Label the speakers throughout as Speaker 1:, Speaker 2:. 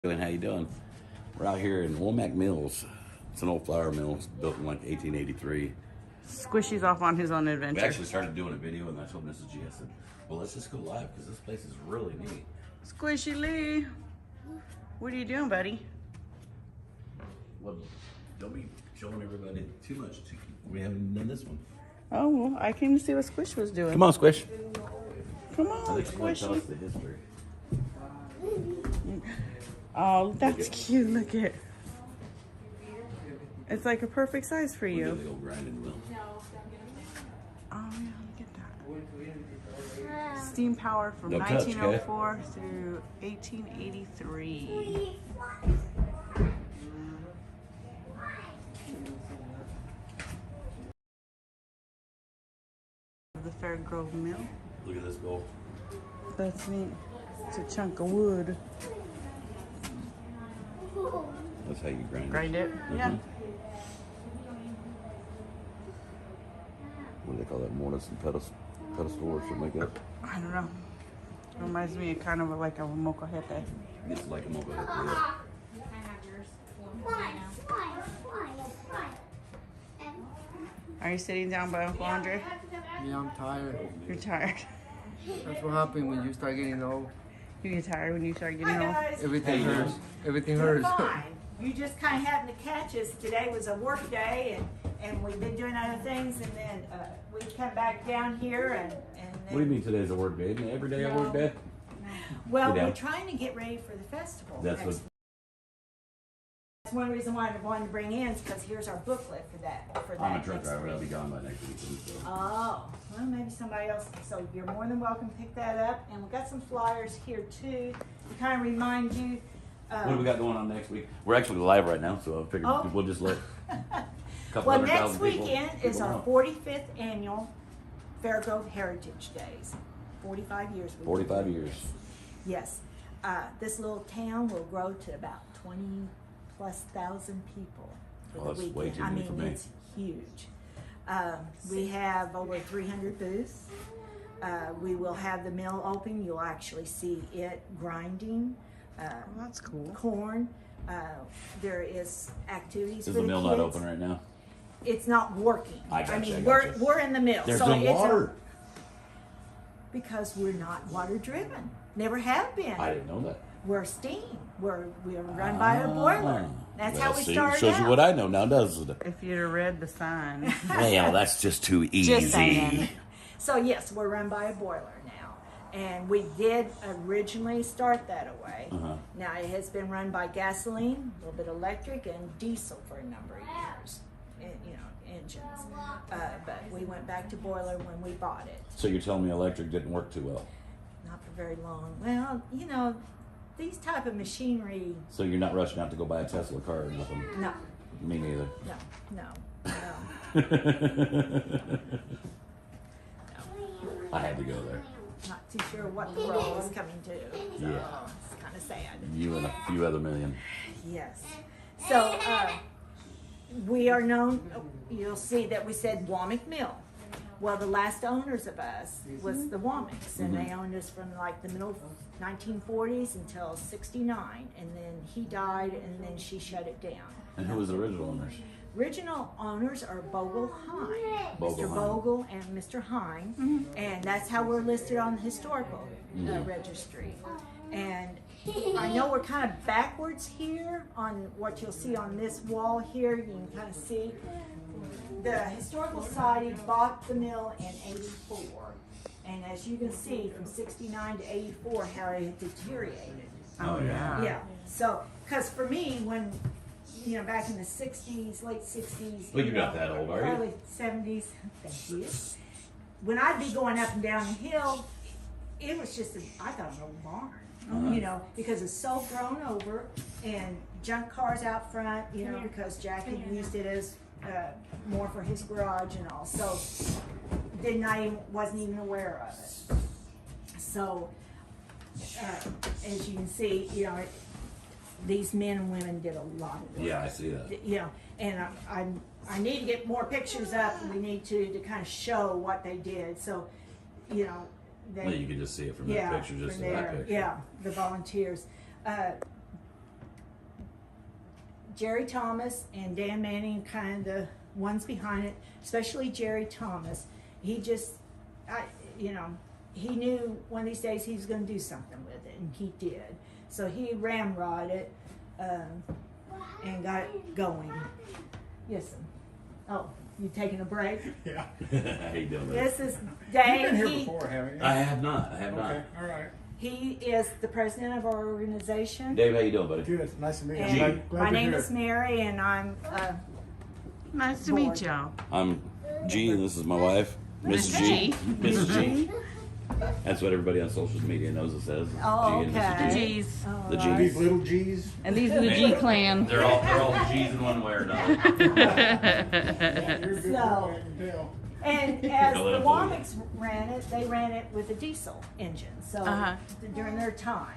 Speaker 1: How you doing? We're out here in Womack Mills. It's an old flour mill. It's built in like 1883.
Speaker 2: Squishy's off on his own
Speaker 1: We
Speaker 2: adventure.
Speaker 1: actually started doing a video, and I told Mrs. G, I said, well, let's just go live because this place is really neat.
Speaker 2: Squishy Lee, what are you doing, buddy?
Speaker 1: Well, don't be showing everybody too much. We haven't even done this one.
Speaker 2: Oh, well, I came to see what Squish was doing.
Speaker 1: Come on, Squish.
Speaker 2: Come
Speaker 1: I
Speaker 2: on,
Speaker 1: think you want to tell us
Speaker 2: Squishy.
Speaker 1: the history.
Speaker 2: Oh, that's cute. Look at. It's like a perfect size for
Speaker 1: Look
Speaker 2: you.
Speaker 1: at the old grinding wheel.
Speaker 2: Oh, yeah, look at that. Steam powered from
Speaker 1: No touch, okay?
Speaker 2: 1904 through 1883. The Fairgrove Mill.
Speaker 1: Look at this bowl.
Speaker 2: That's neat. It's a chunk of wood.
Speaker 1: That's how you grind it.
Speaker 2: Grind it? Yeah.
Speaker 1: What do they call that? Mortise and pedestal or something like that?
Speaker 2: I don't know. It reminds me of kind of like a mocajete.
Speaker 1: It's like a mobile. Yeah.
Speaker 2: Are you sitting down by Uncle Andre?
Speaker 3: Yeah, I'm tired.
Speaker 2: You're tired.
Speaker 3: That's what happens when you start getting old.
Speaker 2: You get tired when you start getting old.
Speaker 3: Everything hurts. Everything hurts.
Speaker 4: Fine. You just kind of happened to catch us. Today was a work day, and we've been doing other things, and then we come back down here, and then,
Speaker 1: What do you mean today's a work day? Isn't it every day a work day?
Speaker 4: well,
Speaker 1: Get
Speaker 4: we're
Speaker 1: down.
Speaker 4: trying to get ready for the festival.
Speaker 1: That's what.
Speaker 4: That's one reason why I wanted to bring in, is because here's our booklet for that.
Speaker 1: I'm a truck
Speaker 4: next
Speaker 1: driver. I'll be
Speaker 4: week.
Speaker 1: gone by next week. So.
Speaker 4: Oh, well, maybe somebody else. So you're more than welcome to pick that up, and we've got some flyers here too to kind of remind you.
Speaker 1: What do we got going on next week? We're actually live right now, so I figured
Speaker 4: Oh.
Speaker 1: we'll just let a couple
Speaker 4: Well,
Speaker 1: hundred
Speaker 4: next
Speaker 1: thousand people.
Speaker 4: weekend is
Speaker 1: people
Speaker 4: our
Speaker 1: know.
Speaker 4: 45th annual Fairgrove Heritage Days. 45 years. we've
Speaker 1: 45
Speaker 4: been doing
Speaker 1: years.
Speaker 4: this. Yes. This little town will grow to about 20+ thousand people for
Speaker 1: Oh,
Speaker 4: the
Speaker 1: that's
Speaker 4: weekend.
Speaker 1: way too
Speaker 4: I
Speaker 1: many
Speaker 4: mean,
Speaker 1: for me.
Speaker 4: it's huge. We have over 300 booths. We will have the mill open. You'll actually see it grinding
Speaker 2: Oh, that's cool.
Speaker 4: corn. There is activities
Speaker 1: Is
Speaker 4: for
Speaker 1: the
Speaker 4: the
Speaker 1: mill
Speaker 4: kids.
Speaker 1: not open right now?
Speaker 4: It's not working.
Speaker 1: I gotcha,
Speaker 4: mean,
Speaker 1: I
Speaker 4: we're
Speaker 1: gotcha.
Speaker 4: we're in the mill.
Speaker 1: There's
Speaker 4: so
Speaker 1: no
Speaker 4: it's a-
Speaker 1: water.
Speaker 4: because we're not water driven. Never have been.
Speaker 1: I didn't know that.
Speaker 4: We're steam. We're run by a boiler. That's how we started
Speaker 1: Shows you
Speaker 4: out.
Speaker 1: what I know now, doesn't it?
Speaker 2: If you'd have read the sign.
Speaker 1: Well, that's just too easy.
Speaker 2: Just saying.
Speaker 4: So yes, we're run by a boiler now, and we did originally start that away.
Speaker 1: Uh-huh.
Speaker 4: Now it has been run by gasoline, a little bit electric, and diesel for a number of years. Engines. But we went back to boiler when we bought it.
Speaker 1: So you're telling me electric didn't work too well?
Speaker 4: Not for very long. Well, these type of machinery.
Speaker 1: So you're not rushing out to go buy a Tesla car or nothing?
Speaker 4: No,
Speaker 1: Me neither.
Speaker 4: no.
Speaker 1: I had to go there.
Speaker 4: Not too sure what the world is coming to. So
Speaker 1: Yeah.
Speaker 4: it's kind of sad.
Speaker 1: You and a few other million.
Speaker 4: Yes. So we are known. You'll see that we said Womack Mill. Well, the last owners of us was the Womacks, and they owned us from like the middle 1940s until '69, and then he died, and then she shut it down.
Speaker 1: And who was the original owners?
Speaker 4: Original owners are Bogle Hine,
Speaker 1: Bogle
Speaker 4: Mr.
Speaker 1: Hine.
Speaker 4: Bogle and Mr. Hine, and that's how we're listed on the historical registry. And I know we're kind of backwards here on what you'll see on this wall here. You can kind of see the Historical Society bought the mill in '84, and as you can see from '69 to '84 how it had deteriorated.
Speaker 1: Oh, yeah.
Speaker 4: Yeah. So, because for me, when back in the '60s, late '60s,
Speaker 1: Well, you're not that old, are you?
Speaker 4: early '70s, thank you. When I'd be going up and down the hill, it was just I thought an old barn, because it's so grown over and junk cars out front, because Jack had used it as more for his garage and all. So wasn't even aware of it. So as you can see, these men and women did a lot of work.
Speaker 1: Yeah, I see that.
Speaker 4: And I need to get more pictures up. We need to kind of show what they did. So, they,
Speaker 1: Well, you can just see it from that picture, just
Speaker 4: from
Speaker 1: in that
Speaker 4: there.
Speaker 1: picture.
Speaker 4: Yeah, the volunteers. Jerry Thomas and Dan Manning, kind of the ones behind it, especially Jerry Thomas. He just, he knew one of these days he was going to do something with it, and he did. So he ramrod it and got it going. Yes, sir. Oh, you taking a break?
Speaker 5: Yeah.
Speaker 1: How you doing?
Speaker 4: This is
Speaker 5: You've
Speaker 4: Dave.
Speaker 5: been here before, haven't you?
Speaker 1: I have not.
Speaker 5: Okay, all right.
Speaker 4: He is the president of our organization.
Speaker 1: Dave, how you doing, buddy?
Speaker 5: Good. Nice to meet you.
Speaker 4: And
Speaker 5: Glad
Speaker 4: my
Speaker 5: you're
Speaker 4: name
Speaker 5: here.
Speaker 4: is Mary, and I'm
Speaker 2: Nice to meet y'all.
Speaker 1: I'm G, and this is my wife, Miss G. Miss G. That's what everybody on social media knows it says.
Speaker 4: Oh,
Speaker 1: G and
Speaker 4: okay.
Speaker 1: Mrs. G.
Speaker 2: G's.
Speaker 1: The
Speaker 5: These
Speaker 1: G's.
Speaker 5: little G's.
Speaker 2: And these are the G clan.
Speaker 1: They're all the G's in one way or another.
Speaker 5: You're a good
Speaker 4: So-
Speaker 5: boy, I can tell.
Speaker 4: And as
Speaker 1: Don't let
Speaker 4: the
Speaker 1: them fool you.
Speaker 4: Womacs ran it, they ran it with a diesel engine. So during their time,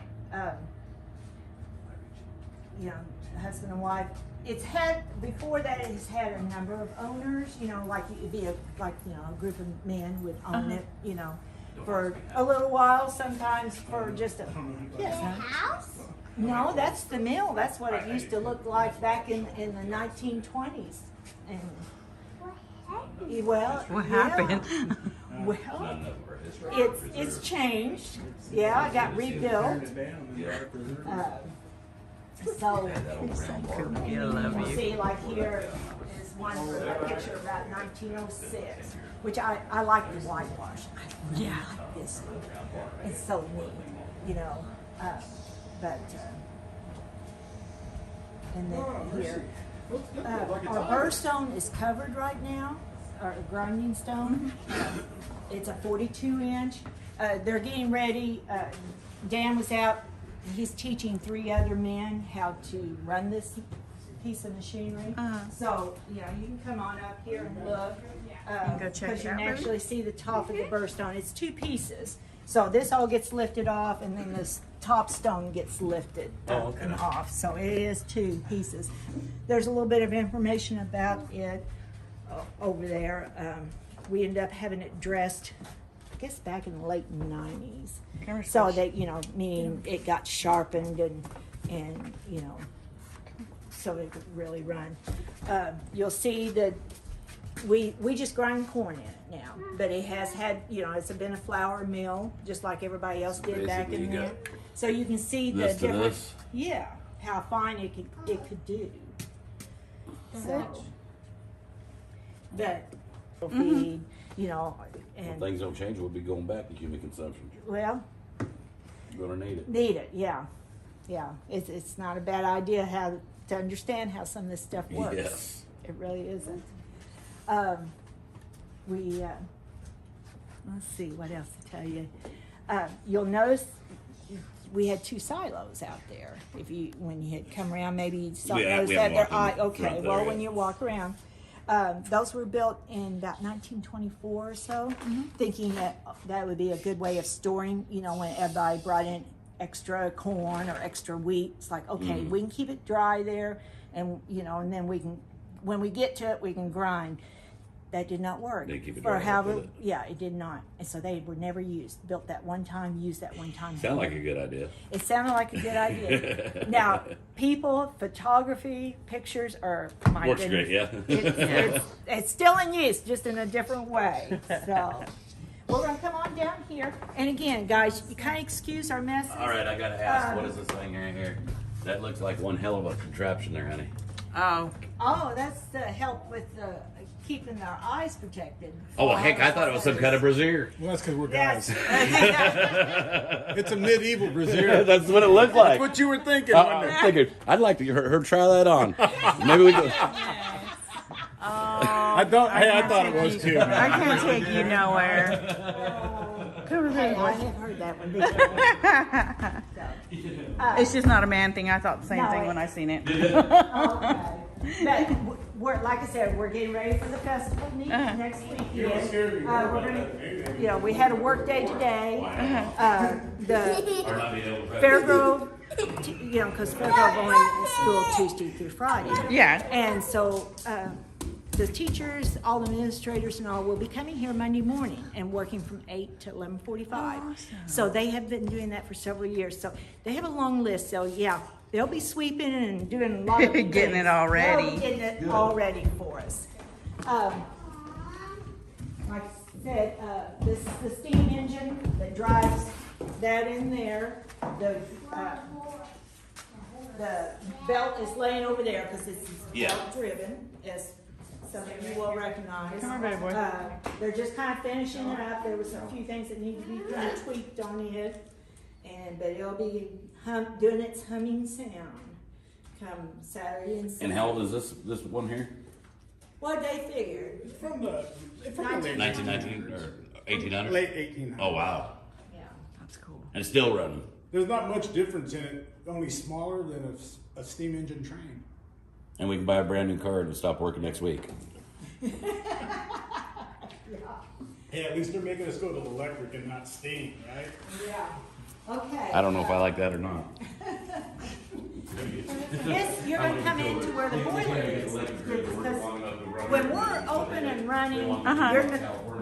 Speaker 4: husband and wife. It's had before that. It's had a number of owners. Like it'd be a group of men would own it. For a little while. Sometimes for just a
Speaker 6: House?
Speaker 4: No, that's the mill. That's what it used to look like back in the 1920s. And well,
Speaker 2: What
Speaker 4: yeah.
Speaker 2: happened?
Speaker 4: Well, it's changed. Yeah, it got rebuilt. So
Speaker 2: I love
Speaker 4: you
Speaker 2: you.
Speaker 4: see, like here is one a picture about 1906, which I like the whitewash. I like this one. It's so neat, and then here. Our burrstone is covered right now, our grinding stone. It's a 42-inch. They're getting ready. Dan was out. He's teaching 3 other men how to run this piece of machinery. So, you can come on up here and look.
Speaker 2: go check
Speaker 4: Because
Speaker 2: it
Speaker 4: you
Speaker 2: out,
Speaker 4: can
Speaker 2: baby.
Speaker 4: actually see the top of the burstone. It's 2 pieces. So this all gets lifted off, and then this top stone gets lifted up and off. So it is 2 pieces. There's a little bit of information about it over there. We ended up having it dressed, I guess, back in the late 90s. So that, meaning it got sharpened and so it could really run. You'll see that we just grind corn in it now, but it has had, it's been a flour mill, just like everybody else did back
Speaker 1: Basically,
Speaker 4: in
Speaker 1: you
Speaker 4: there.
Speaker 1: got
Speaker 4: So you can see the
Speaker 1: this to
Speaker 4: difference.
Speaker 1: this.
Speaker 4: Yeah, how fine it could do. So, but feed, and
Speaker 1: Things don't change. We'll be going back to human consumption.
Speaker 4: well,
Speaker 1: You're gonna need it.
Speaker 4: need it, yeah. It's not a bad idea how to understand how some of this stuff works.
Speaker 1: Yes.
Speaker 4: It really isn't. Let's see what else to tell you. You'll notice we had 2 silos out there. When you had come around, maybe you saw
Speaker 1: We
Speaker 4: those
Speaker 1: haven't
Speaker 4: had their
Speaker 1: walked in
Speaker 4: eye.
Speaker 1: the
Speaker 4: Okay,
Speaker 1: front there
Speaker 4: well,
Speaker 1: yet.
Speaker 4: when you walk around, those were built in about 1924 or so, thinking that would be a good way of storing. When everybody brought in extra corn or extra wheat, it's like, okay, we can keep it dry there, and and then we can, when we get to it, we can grind. That did not work.
Speaker 1: They keep it
Speaker 4: For
Speaker 1: dry,
Speaker 4: however,
Speaker 1: did it?
Speaker 4: yeah, it did not, and so they were never used. Built that one time, used that one time.
Speaker 1: Sound like a good idea.
Speaker 4: It sounded like a good idea. Now, people, photography, pictures are my
Speaker 1: Works
Speaker 4: goodness.
Speaker 1: great, yeah.
Speaker 4: It's still in use, just in a different way. So we're gonna come on down here, and again, guys, you kind of excuse our messes.
Speaker 1: All right, I gotta ask, what is this thing right here? That looks like one hell of a contraption there, honey.
Speaker 2: Oh,
Speaker 4: Oh, that's to help with keeping our eyes protected.
Speaker 1: Oh, well, heck, I thought it was some kind of brassiere.
Speaker 5: Well, that's because we're
Speaker 4: Yes.
Speaker 5: guys. It's a medieval brazier.
Speaker 1: That's what it looked like.
Speaker 5: What you were thinking,
Speaker 1: I
Speaker 5: wasn't
Speaker 1: was
Speaker 5: it?
Speaker 1: thinking, I'd like to her try that on. Maybe we go.
Speaker 5: I thought it was too.
Speaker 2: I
Speaker 5: Man.
Speaker 2: can't take you nowhere. Come
Speaker 4: Hey,
Speaker 2: here,
Speaker 4: I
Speaker 2: baby.
Speaker 4: have heard that one before.
Speaker 2: It's just not a man thing. I thought the same
Speaker 4: No,
Speaker 2: thing
Speaker 4: it-
Speaker 2: when I seen it.
Speaker 4: Okay. But we're, like I said, we're getting ready for the festival next weekend. We're gonna, we had a work day today. The Fairgrove, because Fairgrove only is school Tuesday through Friday.
Speaker 2: Yeah.
Speaker 4: And so the teachers, all the administrators and all will be coming here Monday morning and working from 8 to 11:45.
Speaker 2: Awesome.
Speaker 4: So they have been doing that for several years. So they have a long list. So yeah, they'll be sweeping and doing a lot of
Speaker 2: Getting it all
Speaker 4: they'll
Speaker 2: ready.
Speaker 4: be getting it all ready for us. Like I said, this is the steam engine that drives that in there. The belt is laying over there because it's belt driven, as some of you will recognize.
Speaker 2: Come on, baby boy.
Speaker 4: They're just kind of finishing it up. There was a few things that need to be kind of tweaked on it, but it'll be doing its humming sound come Saturday and Sunday.
Speaker 1: And how old is this one here?
Speaker 4: What they figured?
Speaker 5: From the late
Speaker 1: 1919 or 1800?
Speaker 5: late 1800s.
Speaker 1: Oh wow!
Speaker 4: Yeah.
Speaker 2: That's cool.
Speaker 1: And it's still running.
Speaker 5: There's not much difference in it. Only smaller than a steam engine train.
Speaker 1: And we can buy a brand new car and stop working next week.
Speaker 5: Hey, at least they're making us go to electric and not steam, right?
Speaker 4: Yeah. Okay.
Speaker 1: I don't know if I like that or not.
Speaker 4: This, you're gonna come into where the boiler is. Because when we're open and running, you're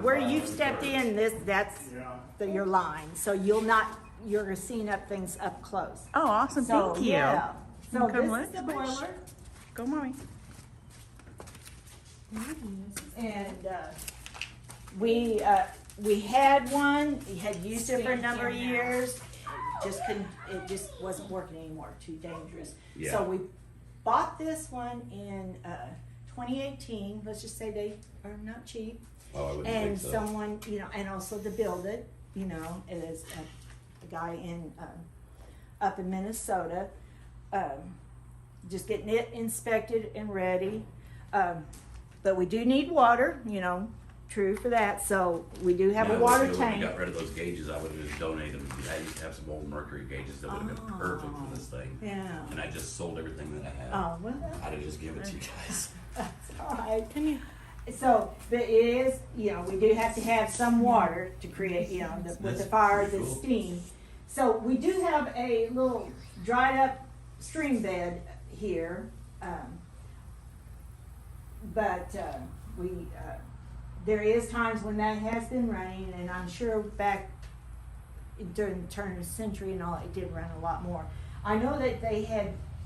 Speaker 4: where you've stepped in, that's your line. So you're seeing up things up close.
Speaker 2: Oh, awesome.
Speaker 4: So,
Speaker 2: Thank you.
Speaker 4: yeah. So
Speaker 2: Come
Speaker 4: this is the
Speaker 2: look.
Speaker 4: boiler.
Speaker 2: Go, mommy.
Speaker 4: And we had one. We had used it for a number of years. It just wasn't working anymore. Too dangerous.
Speaker 1: Yeah.
Speaker 4: So we bought this one in 2018. Let's just say they are not cheap.
Speaker 1: Oh, I wouldn't
Speaker 4: And
Speaker 1: think so.
Speaker 4: someone, and also to build it, it is a guy up in Minnesota, just getting it inspected and ready. But we do need water, true for that. So we do have a water
Speaker 1: When
Speaker 4: tank.
Speaker 1: we got rid of those gauges, I would have just donated them. I used to have some old mercury gauges that would have been perfect for this thing.
Speaker 4: Yeah.
Speaker 1: And I just sold everything that I had.
Speaker 4: Oh, well,
Speaker 1: I'd have just given it to you guys.
Speaker 4: that's all right. So, but it is, we do have to have some water to create, with the fire, the steam. So we do have a little dried up stream bed here, but there is times when that has been running, and I'm sure back during the turn of the century and all, it did run a lot more. I know that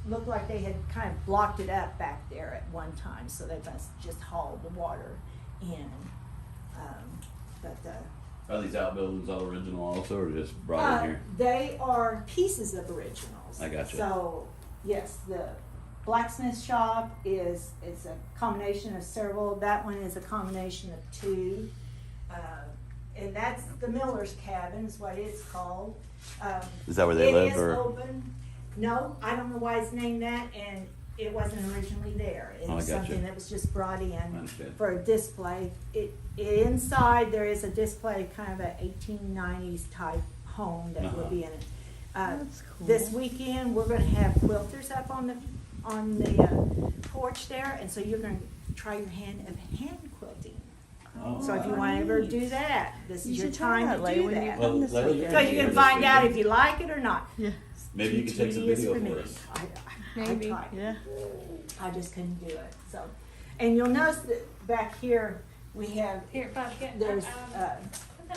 Speaker 4: looked like they had kind of blocked it up back there at one time, so they must just haul the water in.
Speaker 1: Are these outbuildings all original also, or just brought in here?
Speaker 4: They are pieces of originals.
Speaker 1: I gotcha.
Speaker 4: So, yes, the blacksmith shop it's a combination of several. That one is a combination of two. And that's the Miller's Cabin is what it's called.
Speaker 1: Is that where they live,
Speaker 4: It is
Speaker 1: or?
Speaker 4: open. No, I don't know why it's named that, and it wasn't originally there. It
Speaker 1: Oh,
Speaker 4: was
Speaker 1: I gotcha.
Speaker 4: something that was just brought in
Speaker 1: Understood.
Speaker 4: for a display. Inside there is a display, kind of a 1890s type home that will be in it.
Speaker 2: That's cool.
Speaker 4: This weekend we're going to have quilters up on the porch there, and so you're going to try your hand at hand quilting. So if you want to ever do that, this is
Speaker 2: You
Speaker 4: your
Speaker 2: should try
Speaker 4: time
Speaker 2: that,
Speaker 4: to
Speaker 2: Lay,
Speaker 4: do
Speaker 2: when you
Speaker 4: that.
Speaker 2: come this
Speaker 1: Well,
Speaker 2: weekend.
Speaker 4: So you can find out if you like it or not.
Speaker 2: Yeah.
Speaker 1: Maybe you can take some
Speaker 4: Tedious
Speaker 1: video
Speaker 4: for me.
Speaker 1: for us.
Speaker 2: Maybe.
Speaker 4: I tried.
Speaker 2: Yeah.
Speaker 4: I just couldn't do it. So, and you'll notice that back here we have there's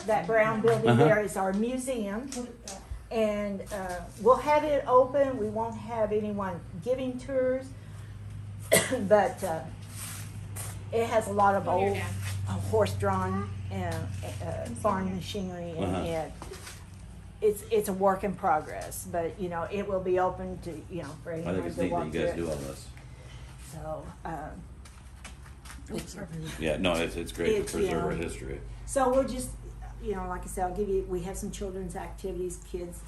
Speaker 4: that brown building there is our museum, and we'll have it open. We won't have anyone giving tours, but it has a lot of old horse-drawn farm machinery in it. It's a work in progress, but it will be open to for
Speaker 1: I
Speaker 4: anyone
Speaker 1: think it's
Speaker 4: to
Speaker 1: neat
Speaker 4: walk
Speaker 1: that you guys
Speaker 4: through
Speaker 1: do
Speaker 4: it.
Speaker 1: all this.
Speaker 4: So,
Speaker 1: Yeah, no, it's great to
Speaker 4: It's,
Speaker 1: preserve our
Speaker 4: yeah.
Speaker 1: history.
Speaker 4: so we'll just, like I said, we have some children's activities, kids,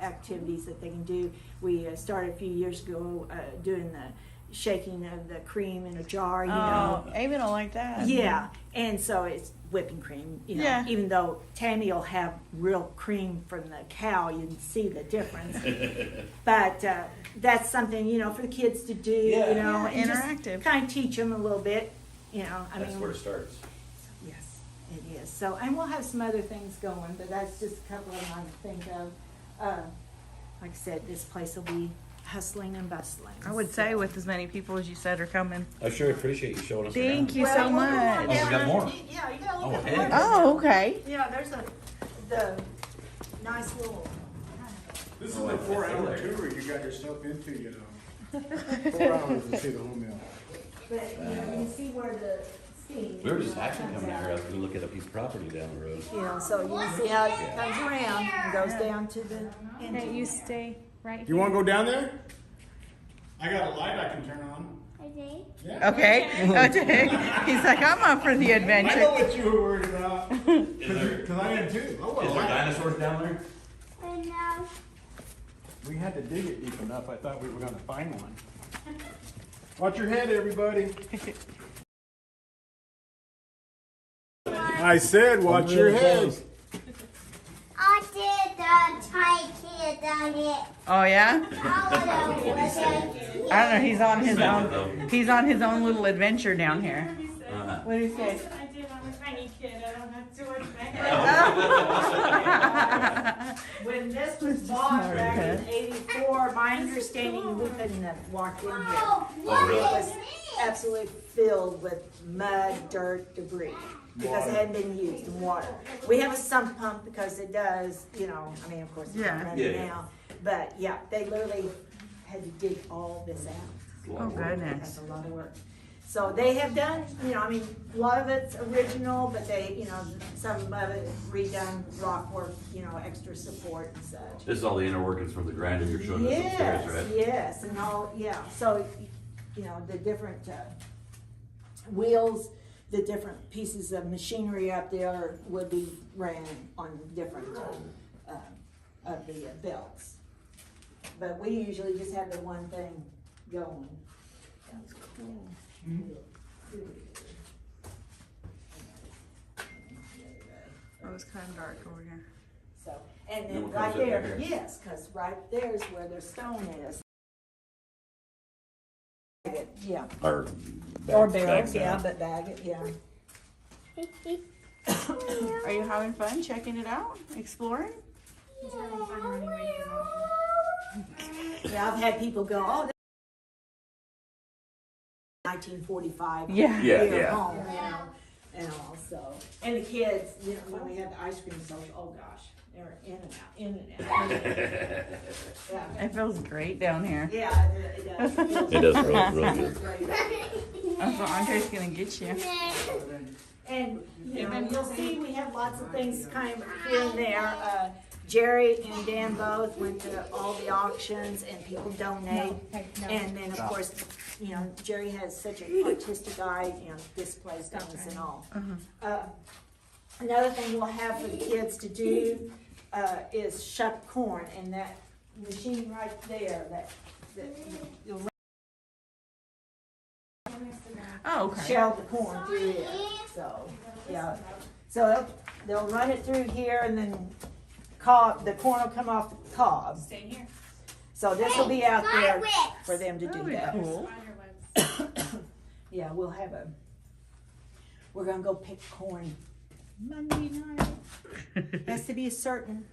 Speaker 4: activities that they can do. We started a few years ago doing the shaking of the cream in a jar,
Speaker 2: Oh, Amy don't like that.
Speaker 4: Yeah, and so it's whipping cream,
Speaker 2: Yeah.
Speaker 4: even though Tammy will have real cream from the cow, you can see the difference. But that's something, for the kids to do,
Speaker 1: Yeah.
Speaker 4: and
Speaker 2: Interactive.
Speaker 4: just kind of teach them a little bit,
Speaker 1: That's where it starts.
Speaker 4: Yes, it is. So, and we'll have some other things going, but that's just a couple of them I can think of. Like I said, this place will be hustling and bustling.
Speaker 2: I would say with as many people as you said are coming.
Speaker 1: I sure appreciate you showing us
Speaker 2: Thank
Speaker 1: around.
Speaker 2: you so
Speaker 4: we'll go on
Speaker 2: much.
Speaker 1: Oh, we got
Speaker 4: down.
Speaker 1: more?
Speaker 4: Yeah, you got a
Speaker 1: Oh,
Speaker 4: little bit
Speaker 1: hey.
Speaker 4: more.
Speaker 2: Oh, okay.
Speaker 4: Yeah, there's the nice little.
Speaker 5: This is the 4-hour tour you got yourself into, you know. 4 hours to see the whole mill.
Speaker 4: But, you know, you can see where the steam.
Speaker 1: We were just actually
Speaker 4: comes
Speaker 1: coming
Speaker 4: out.
Speaker 1: here, I was gonna look at a piece of property down the road.
Speaker 4: You know, so you can see how it comes around and goes down to the
Speaker 2: Hey,
Speaker 4: engine.
Speaker 2: you stay right
Speaker 5: You wanna go down there? I got a light I can turn on.
Speaker 6: Okay.
Speaker 5: Yeah.
Speaker 2: Okay. Okay. He's like, I'm up for the
Speaker 5: I know
Speaker 2: adventure.
Speaker 5: what you were worried about. Cause I am too. I want a
Speaker 1: Is there
Speaker 5: light.
Speaker 1: dinosaurs down there?
Speaker 6: And now,
Speaker 5: We had to dig it deep enough. I thought we were gonna find one. Watch your head, everybody. I said, watch your head.
Speaker 6: I did the tiny kid down here.
Speaker 2: Oh yeah?
Speaker 6: I
Speaker 2: I don't know. He's on his own. He's on his own little adventure down here. What do you say?
Speaker 7: I did. I'm a tiny kid. I don't have too much
Speaker 4: When this was bought back in '84, my understanding, we couldn't have walked in here.
Speaker 1: Oh,
Speaker 4: It
Speaker 1: really?
Speaker 4: was absolutely filled with mud, dirt, debris, because it hadn't been used, and water. We have a sump pump because it does, you know, I mean, of course, it's
Speaker 2: Yeah.
Speaker 4: not running
Speaker 1: Yeah.
Speaker 4: now. But yeah, they literally had to dig all this out.
Speaker 2: Oh goodness.
Speaker 4: That's a lot of work. So they have done, you know, I mean, a lot of it's original, but they, you know, some of it redone rock work, you know, extra support and such.
Speaker 1: This is all the inner workings from the grinder you're showing us upstairs, right?
Speaker 4: Yes, and all, yeah, so, you know, the different, wheels, the different pieces of machinery up there would be ran on different, of the belts. But we usually just have the one thing going. That's cool.
Speaker 2: Oh, it's kind of dark over here.
Speaker 4: So, and
Speaker 1: No
Speaker 4: then
Speaker 1: one
Speaker 4: right
Speaker 1: comes in
Speaker 4: there,
Speaker 1: here.
Speaker 4: yes, cause right there is where the stone is. Yeah,
Speaker 1: Or
Speaker 4: or
Speaker 1: back
Speaker 4: barrels, yeah,
Speaker 1: down.
Speaker 4: but bag it, yeah.
Speaker 2: Are you having fun checking it out, exploring?
Speaker 4: Yeah, I've had people go, oh, 1945.
Speaker 2: Yeah.
Speaker 1: Yeah,
Speaker 4: here at
Speaker 1: yeah.
Speaker 4: home, you know, and all, so. And the kids, you know, when we had the ice cream social, oh gosh, they were in and out, in and out. Yeah,
Speaker 2: It feels great down here.
Speaker 4: yeah, it does.
Speaker 1: It does really good.
Speaker 2: That's what Andre's gonna get you.
Speaker 4: And, you know, you'll see we have lots of things kind of here and there. Jerry and Dan both went to all the auctions and people donate. And then, of course, you know, Jerry has such an artistic eye, you know, displays things and all. Another thing we'll have for the kids to do is shuck corn, and that machine right there, that you'll
Speaker 2: Oh, okay.
Speaker 4: shell the corn through it, so, yeah. So they'll run it through here and then the corn will come off the cob.
Speaker 7: Stay here.
Speaker 4: So this will be out there for them to do
Speaker 2: That'll be
Speaker 4: that.
Speaker 2: cool.
Speaker 4: Yeah, we're gonna go pick corn Monday night. Has to be a certain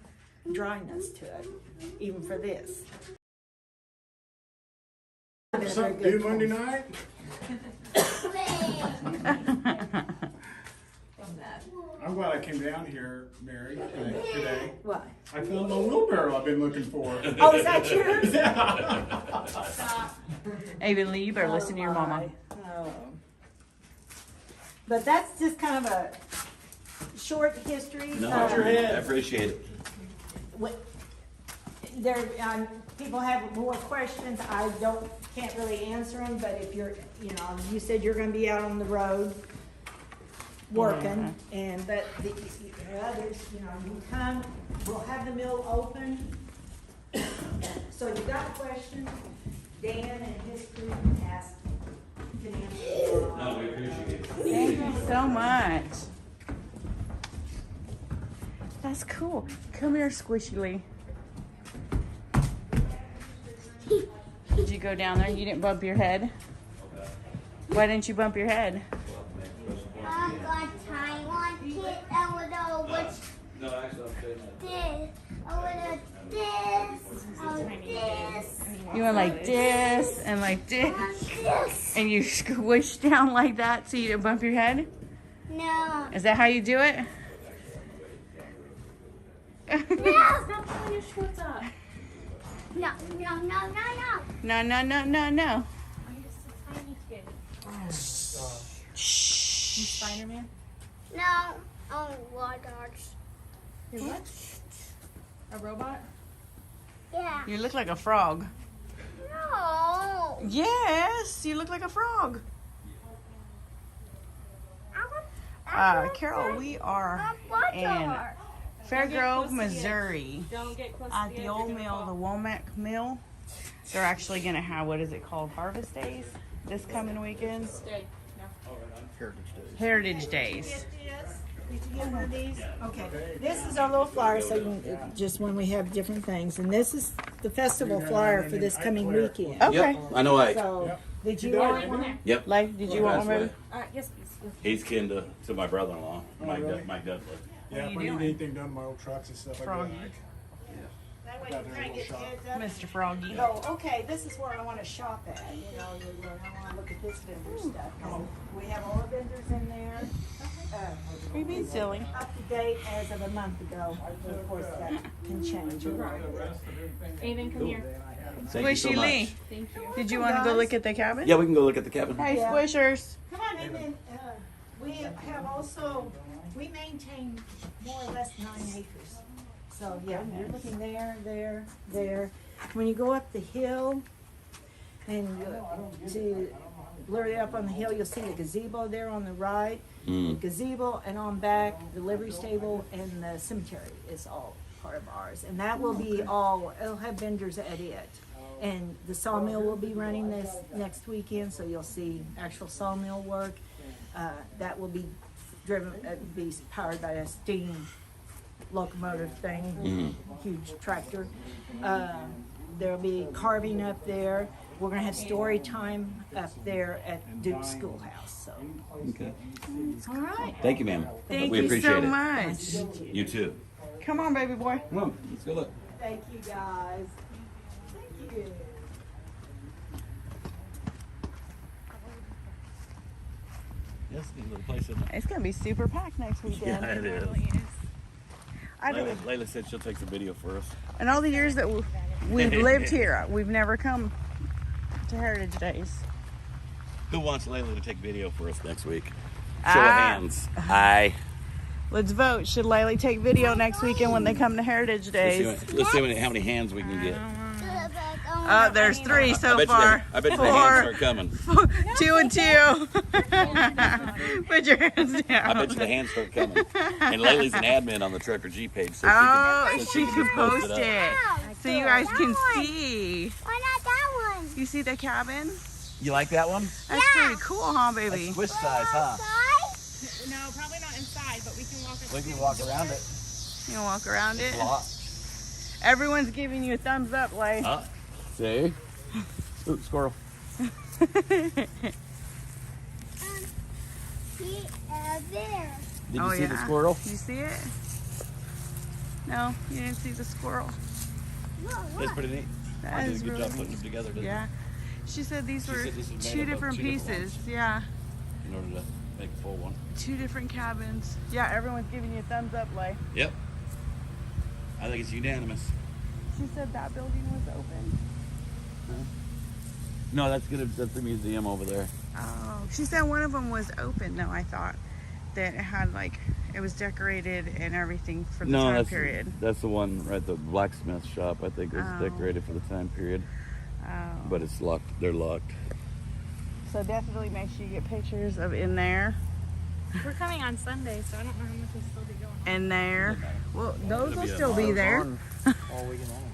Speaker 4: dryness to it, even for this.
Speaker 5: Something to do Monday night? I'm glad I came down here, Mary, today.
Speaker 4: What?
Speaker 5: I found the wheelbarrow I've been looking for.
Speaker 4: Oh, is that yours?
Speaker 2: Ava Lee, you better listen to your mama.
Speaker 4: Oh. But that's just kind of a short history.
Speaker 1: No, I appreciate it.
Speaker 4: There, people have more questions. I can't really answer them, but if you're, you know, you said you're gonna be out on the road working, but the others, you know, you come, we'll have the mill open. So if you got a question, Dan and his crew can ask, can answer.
Speaker 1: No, we appreciate it.
Speaker 2: Thank you so much. That's cool. Come here, Squishy Lee. Did you go down there? You didn't bump your head? Why didn't you bump your head?
Speaker 6: I got Taiwan kid. I would know which
Speaker 1: No, actually, I'm saying
Speaker 6: this. I would have this. I would this.
Speaker 2: You went like this and like this,
Speaker 6: This.
Speaker 2: and you squished down like that so you didn't bump your head?
Speaker 6: No.
Speaker 2: Is that how you do it?
Speaker 6: No.
Speaker 7: Stop pulling your shorts up.
Speaker 6: No, no, no, no, no.
Speaker 2: No, no, no, no, no.
Speaker 7: I'm just a tiny kid. You Spider-Man?
Speaker 6: No. Oh, what dogs?
Speaker 7: You're what? A robot?
Speaker 6: Yeah.
Speaker 2: You look like a frog.
Speaker 6: No.
Speaker 2: Yes, you look like a frog. Carol, we are in Fairgrove, Missouri.
Speaker 7: Don't get close
Speaker 2: At
Speaker 7: to
Speaker 2: the
Speaker 7: edge,
Speaker 2: old
Speaker 7: you're gonna
Speaker 2: mill,
Speaker 7: fall.
Speaker 2: the Womack Mill. They're actually going to have, what is it called, Harvest Days this coming weekend?
Speaker 7: Stay.
Speaker 2: Heritage Days.
Speaker 4: Did you get one of these? Okay. This is our little flyer, so you can, just when we have different things. And this is the festival flyer for this coming weekend.
Speaker 2: Okay.
Speaker 1: Yep, I know Ike.
Speaker 4: So, did you want one?
Speaker 1: Yep.
Speaker 2: Like, did you want one, baby?
Speaker 7: Yes, please.
Speaker 1: He's kin to my brother-in-law, Mike Dudley.
Speaker 5: Yeah, if I need anything done, my old trucks and stuff, I go
Speaker 2: Froggy.
Speaker 5: back.
Speaker 4: That way you kind of get the heads up.
Speaker 2: Mr. Froggy.
Speaker 4: Go, okay, this is where I want to shop at. You know, I want to look at this vendor stuff. 'Cause we have all the vendors in there.
Speaker 2: Are you being silly?
Speaker 4: Up to date as of a month ago. Of course, that can change.
Speaker 7: Aiden, come here.
Speaker 1: Thank you so
Speaker 2: Squishy
Speaker 1: much.
Speaker 2: Lee.
Speaker 7: Thank you.
Speaker 2: Did you want to go look at the cabin?
Speaker 1: Yeah, we can go look at the cabin.
Speaker 2: Hey,
Speaker 4: Yeah.
Speaker 2: Squishers.
Speaker 4: Come on, and then we have also, we maintain more or less 9 acres. So, yeah, you're looking there. When you go up the hill and to blur up on the hill, you'll see the gazebo there on the right. Gazebo, and on back, the livery stable and the cemetery is all part of ours. And that will be all, it'll have vendors at it. And the sawmill will be running this next weekend, so you'll see actual sawmill work. That will be driven, be powered by a steam locomotive thing, huge tractor. There'll be carving up there. We're gonna have story time up there at Duke's Schoolhouse, so.
Speaker 1: Okay.
Speaker 2: All right.
Speaker 1: Thank you, ma'am.
Speaker 2: Thank
Speaker 1: we
Speaker 2: you
Speaker 1: appreciate
Speaker 2: so
Speaker 1: it.
Speaker 2: much.
Speaker 1: You too.
Speaker 2: Come on, baby boy.
Speaker 1: Come on, let's go look.
Speaker 4: Thank you, guys. Thank you.
Speaker 1: Yes, a little place, isn't it?
Speaker 2: It's going to be super packed next weekend.
Speaker 1: Yeah, it is.
Speaker 2: I don't,
Speaker 1: Layla said she'll take the video for us.
Speaker 2: in all the years that we've lived here, we've never come to Heritage Days.
Speaker 1: Who wants Layla to take video for us next week? Show of
Speaker 2: Ah.
Speaker 1: hands. Aye.
Speaker 2: Let's vote. Should Laylee take video next weekend when they come to Heritage Days?
Speaker 1: Let's see how many hands we can get.
Speaker 2: There's 3 so
Speaker 1: I
Speaker 2: far.
Speaker 1: bet you the hands are coming.
Speaker 2: 2 and 2. Put your hands down.
Speaker 1: I bet you the hands start coming. And Layla's an admin on the Trucker G page, so
Speaker 2: Oh,
Speaker 1: so
Speaker 2: she can
Speaker 1: post
Speaker 2: post
Speaker 1: it
Speaker 2: it. So you guys can see.
Speaker 6: Why not that one?
Speaker 2: You see the cabin?
Speaker 1: You like that one?
Speaker 2: That's pretty cool, huh, baby?
Speaker 1: Swiss size, huh?
Speaker 6: Guys?
Speaker 7: No, probably not inside, but we can walk up.
Speaker 1: We can walk around it.
Speaker 2: You can walk around it.
Speaker 1: Lock.
Speaker 2: Everyone's giving you a thumbs up, Lay.
Speaker 1: Huh? See? Ooh, squirrel.
Speaker 6: There.
Speaker 1: Did
Speaker 2: Oh,
Speaker 1: you see the
Speaker 2: yeah.
Speaker 1: squirrel?
Speaker 2: You see it? No, you didn't see the squirrel.
Speaker 6: Look,
Speaker 1: That's
Speaker 6: look.
Speaker 1: pretty neat.
Speaker 2: That
Speaker 1: I did a
Speaker 2: is
Speaker 1: good
Speaker 2: really
Speaker 1: job putting
Speaker 2: neat.
Speaker 1: them together, didn't
Speaker 2: Yeah. She said these
Speaker 1: She
Speaker 2: were
Speaker 1: said this is made
Speaker 2: 2
Speaker 1: up of
Speaker 2: different
Speaker 1: 2 different
Speaker 2: pieces.
Speaker 1: ones.
Speaker 2: Yeah.
Speaker 1: in order to make a full one.
Speaker 2: 2 different cabins. Yeah, everyone's giving you a thumbs up, Lay.
Speaker 1: Yep. I think it's unanimous.
Speaker 2: She said that building was open.
Speaker 1: No, that's the museum over there.
Speaker 2: Oh, she said one of them was open. No, I thought that it had it was decorated and everything for the time period.
Speaker 1: That's the one right, the blacksmith shop. I think was
Speaker 2: Oh.
Speaker 1: decorated for the time period,
Speaker 2: Oh.
Speaker 1: but it's locked. They're locked.
Speaker 2: So definitely make sure you get pictures of in there,
Speaker 7: We're coming on Sunday, so I don't know how much will still be going.
Speaker 2: in there. Well, those will
Speaker 1: be
Speaker 2: still be there.
Speaker 3: All weekend long.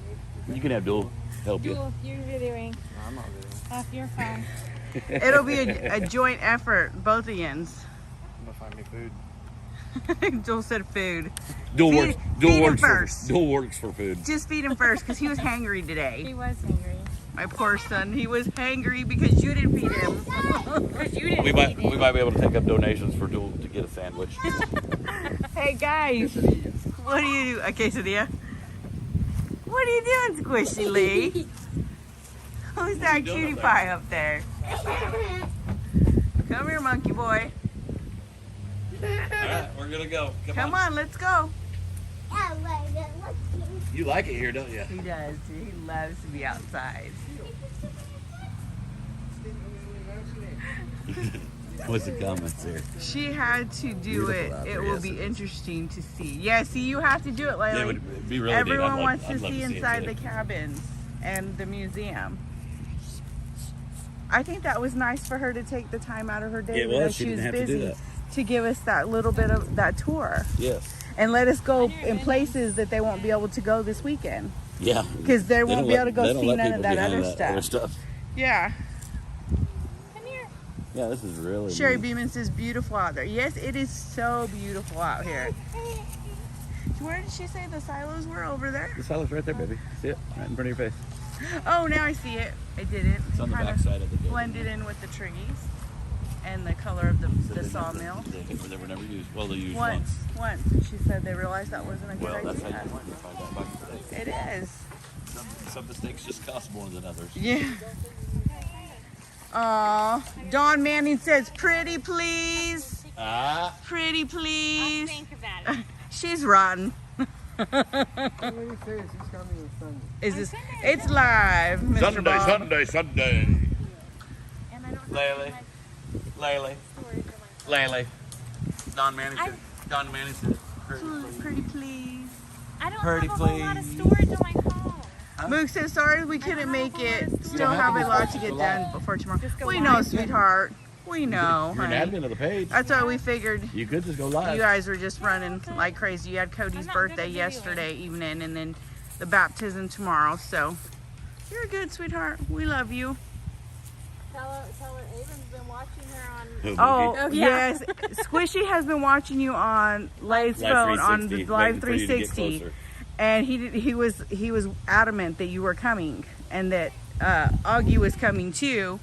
Speaker 1: You can have Dual help you.
Speaker 7: Dual, you're videoing
Speaker 3: I'm not video.
Speaker 7: off your phone.
Speaker 2: It'll be a joint effort, both of yins.
Speaker 3: I'm gonna find me food.
Speaker 2: Joel said food.
Speaker 1: Dual
Speaker 2: Feed-
Speaker 1: works.
Speaker 2: feed
Speaker 1: Dual
Speaker 2: him
Speaker 1: works for.
Speaker 2: first.
Speaker 1: Dual works for food.
Speaker 2: Just feed him first because he was hangry
Speaker 7: He
Speaker 2: today.
Speaker 7: was hungry.
Speaker 2: My poor son, he was hangry because you didn't feed him.
Speaker 7: Because you didn't
Speaker 1: We might
Speaker 7: eat it.
Speaker 1: we might be able to take up donations for Dual to get a sandwich.
Speaker 2: Hey guys, what do you do? A quesadilla? What are you doing, Squishy Lee? Who's that
Speaker 1: doing
Speaker 2: cutie
Speaker 1: up there?
Speaker 2: pie up there? Come here, monkey boy.
Speaker 1: All right, we're gonna go.
Speaker 2: Come on, let's go.
Speaker 6: I like it. Look.
Speaker 1: You like it here, don't you?
Speaker 2: He does. He loves to be outside.
Speaker 1: What's the comments there?
Speaker 2: She had to do
Speaker 1: Beautiful out
Speaker 2: it.
Speaker 1: there,
Speaker 2: It will
Speaker 1: yes,
Speaker 2: be
Speaker 1: it is.
Speaker 2: interesting to see. Yeah, see, you have to do it,
Speaker 1: It
Speaker 2: Layla.
Speaker 1: would be really neat.
Speaker 2: Everyone
Speaker 1: I'd
Speaker 2: wants
Speaker 1: love
Speaker 2: to see
Speaker 1: it
Speaker 2: inside
Speaker 1: too.
Speaker 2: the cabins and the museum. I think that was nice for her to take the time out of her day
Speaker 1: It
Speaker 2: when
Speaker 1: was.
Speaker 2: she
Speaker 1: She
Speaker 2: was
Speaker 1: didn't have to do
Speaker 2: busy
Speaker 1: that.
Speaker 2: to give us that little bit of that tour
Speaker 1: Yes.
Speaker 2: and let us go in places that they won't be able to go this weekend.
Speaker 1: Yeah.
Speaker 2: Because they won't
Speaker 1: don't
Speaker 2: be able to
Speaker 1: let-
Speaker 2: go
Speaker 1: they don't
Speaker 2: see
Speaker 1: let
Speaker 2: none
Speaker 1: people
Speaker 2: of that
Speaker 1: behind
Speaker 2: other stuff. Yeah.
Speaker 7: Come here.
Speaker 1: Yeah, this is really
Speaker 2: Sherry
Speaker 1: neat.
Speaker 2: Beeman says beautiful out there. Yes, it is so beautiful out here. Where did she say the silos were? Over there?
Speaker 1: The silo's right there, baby. See it? Right in front of your face.
Speaker 2: Oh, now I see it. I didn't.
Speaker 1: It's on the
Speaker 2: Kinda
Speaker 1: back side of the building.
Speaker 2: blended in with the trees and the color of the
Speaker 1: They
Speaker 2: sawmill.
Speaker 1: They were never used. Well, they used
Speaker 2: Once, and she said they realized that wasn't a good
Speaker 1: Well, that's how
Speaker 2: idea.
Speaker 1: you learn to find out by mistake.
Speaker 2: It is.
Speaker 1: Some mistakes just cost more than others.
Speaker 2: Yeah. Aw, Dawn Manning says, pretty please.
Speaker 1: Ah.
Speaker 2: Pretty
Speaker 7: I'll
Speaker 2: please.
Speaker 7: think about it.
Speaker 2: She's rotten. Is this? It's live, Mr. Bob.
Speaker 1: Sunday.
Speaker 7: And I don't
Speaker 1: Laylee. Laylee. Laylee. Don Manning said. Don Manning said.
Speaker 2: Pretty please.
Speaker 7: I don't
Speaker 1: Pretty
Speaker 7: have a whole lot of
Speaker 1: please.
Speaker 7: storage on my home.
Speaker 2: Mook says, sorry we couldn't make it. Still
Speaker 1: don't
Speaker 2: have
Speaker 1: have
Speaker 2: a
Speaker 1: to
Speaker 2: lot
Speaker 1: just
Speaker 2: to
Speaker 1: go
Speaker 2: get
Speaker 1: live.
Speaker 2: done before tomorrow.
Speaker 7: Just go
Speaker 2: We
Speaker 7: live.
Speaker 2: know, sweetheart. We know,
Speaker 1: You're an
Speaker 2: honey.
Speaker 1: admin of the page.
Speaker 2: That's why we figured
Speaker 1: You could just go live.
Speaker 2: you guys were just running like crazy. You had Cody's
Speaker 7: I'm not good
Speaker 2: birthday
Speaker 7: at videoing.
Speaker 2: yesterday evening and then the baptism tomorrow. So you're good, sweetheart. We love you.
Speaker 7: Tell her Avon's been watching her on.
Speaker 2: Oh,
Speaker 7: yeah.
Speaker 2: yes. Squishy has been watching you on Lay's
Speaker 1: Live
Speaker 2: phone on
Speaker 1: 360,
Speaker 2: the Live
Speaker 1: waiting for you to get
Speaker 2: 360.
Speaker 1: closer.
Speaker 2: And he was adamant that you were coming and that Augie was coming too.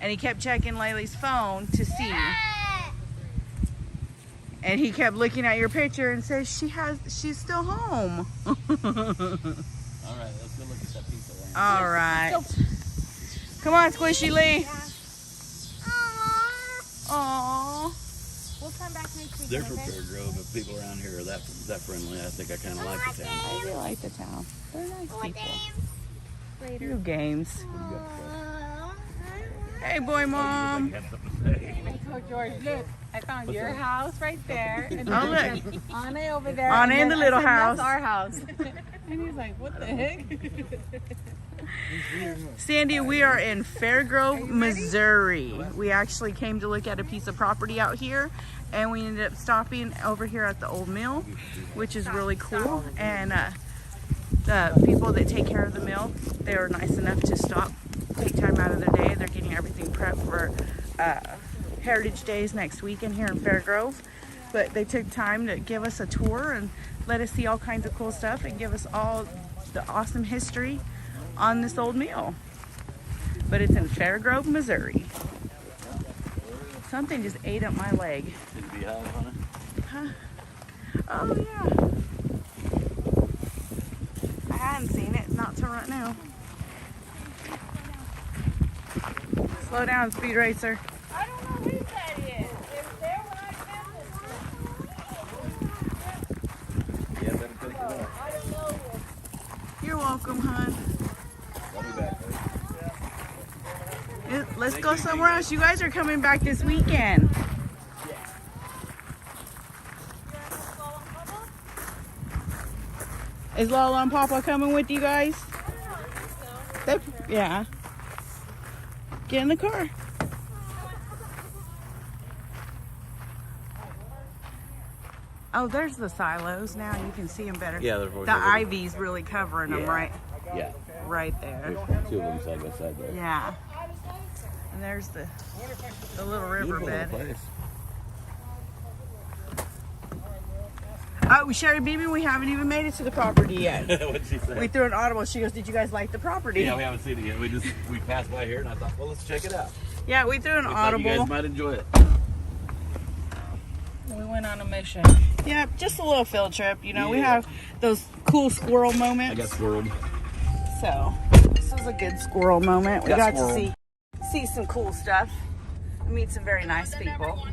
Speaker 2: And he kept checking Laylee's phone to see. And he kept looking at your picture and says she's still home.
Speaker 1: All right, let's go look at that piece of land.
Speaker 2: All right. Come on, Squishy Lee. Aww.
Speaker 7: We'll come back next week.
Speaker 1: They're from Fair Grove, but people around here are that friendly. I think I kind of like the town.
Speaker 2: I do like the town. They're nice people.
Speaker 7: Later.
Speaker 2: You games. Hey, boy, mom.
Speaker 7: Oh, George, look. I found your house right there. And
Speaker 2: Oh, look.
Speaker 7: Anna over there.
Speaker 2: Anna
Speaker 7: and
Speaker 2: in
Speaker 7: then
Speaker 2: the
Speaker 7: I
Speaker 2: little
Speaker 7: said,
Speaker 2: house.
Speaker 7: That's our house. And he's like, what the heck?
Speaker 2: Sandy, we are in Fairgrove, Missouri. We actually came to look at a piece of property out here, and we ended up stopping over here at the old mill, which is really cool. And the people that take care of the mill, they were nice enough to stop, take time out of their day. They're getting everything prepped for Heritage Days next weekend here in Fairgrove. But they took time to give us a tour and let us see all kinds of cool stuff and give us all the awesome history on this old mill. But it's in Fairgrove, Missouri. Something just ate up my leg.
Speaker 1: Did the beehive on it?
Speaker 2: Huh? Oh yeah. I hadn't seen it, not till right now. Slow down, Speed Racer.
Speaker 7: I don't know who that is. It was there when I found it.
Speaker 1: Yeah, better take it out.
Speaker 7: I don't know.
Speaker 2: You're welcome, hon.
Speaker 1: I'll be back.
Speaker 2: Let's go somewhere else. You guys are coming back this weekend. Is Lola and Papa coming with you guys? Yeah. Get in the car. Oh, there's the silos now. You can see them better.
Speaker 1: Yeah, they're
Speaker 2: the ivy's really covering them
Speaker 1: Yeah.
Speaker 2: right there.
Speaker 1: There's two of them side by side there.
Speaker 2: Yeah. And there's the little riverbed.
Speaker 1: Beautiful place.
Speaker 2: Oh, Sherry Beebe, we haven't even made it to the property yet.
Speaker 1: What'd she say?
Speaker 2: We threw an audible. She goes, "Did you guys like the property?"
Speaker 1: Yeah, we haven't seen it yet. We passed by here and I thought, well, let's check it out.
Speaker 2: Yeah, we threw an
Speaker 1: We thought you
Speaker 2: audible.
Speaker 1: guys might enjoy it.
Speaker 2: We went on a mission. Yeah, just a little field trip. You know, we
Speaker 1: Yeah.
Speaker 2: have those cool squirrel
Speaker 1: I
Speaker 2: moments.
Speaker 1: got squirreled.
Speaker 2: So this was a good squirrel moment. We got
Speaker 1: Squirrel.
Speaker 2: to see some cool stuff. Meet some very nice people.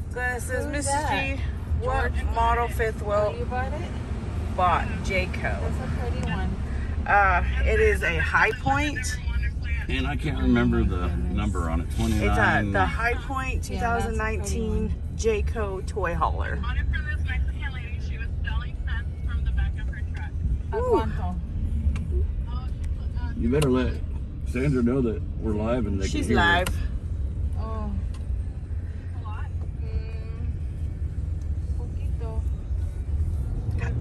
Speaker 2: This is Mrs. G. What model fifth wheel
Speaker 7: You bought it?
Speaker 2: bought Jayco?
Speaker 7: That's a pretty one.
Speaker 2: It is a High Point.
Speaker 1: And I can't remember the number on it. 29.
Speaker 2: It's the High Point 2019 Jayco toy hauler.
Speaker 8: Bought it for this Mexican lady. She was selling scents from the back of her truck.
Speaker 7: ¿A cuánto?
Speaker 1: You better let Sandra know that we're live and they
Speaker 2: She's
Speaker 1: can hear
Speaker 2: live.
Speaker 7: Oh. Poquito.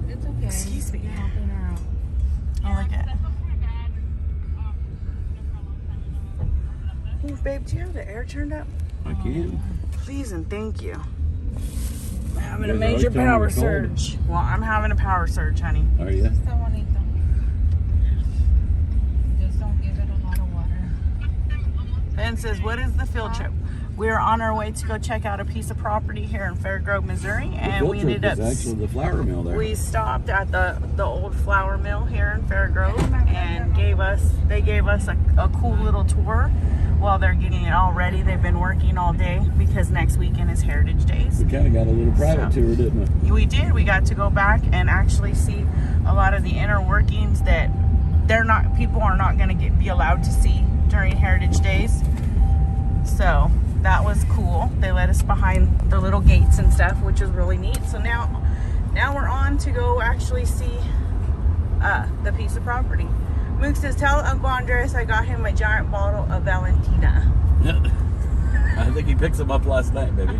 Speaker 7: It's okay.
Speaker 2: Excuse me.
Speaker 7: You're helping her out.
Speaker 2: I like it. Ooh, babe, do you have the air turned up?
Speaker 1: I can.
Speaker 2: Please and thank you. I'm having a
Speaker 1: Guys, I
Speaker 2: major
Speaker 1: like telling
Speaker 2: power
Speaker 1: you it's cold.
Speaker 2: surge. Well, I'm having a power surge, honey.
Speaker 1: Are you?
Speaker 7: Está bonito. Just don't give it a lot of water.
Speaker 2: Ben says, what is the field trip? We're on our way to go check out a piece of property here in Fairgrove, Missouri, and we ended up.
Speaker 1: Actually, the flour mill there.
Speaker 2: We stopped at the old flour mill here in Fairgrove, and they gave us a cool little tour while they're getting it all ready. They've been working all day because next weekend is Heritage Days.
Speaker 1: We kind of got a little private tour, didn't we?
Speaker 2: We did. We got to go back and actually see a lot of the inner workings that people are not going to be allowed to see during Heritage Days. So that was cool. They let us behind the little gates and stuff, which is really neat. So now we're on to go actually see the piece of property. Mook says, tell Uncle Andres I got him a giant bottle of Valentina.
Speaker 1: I think he picked some up last night, baby.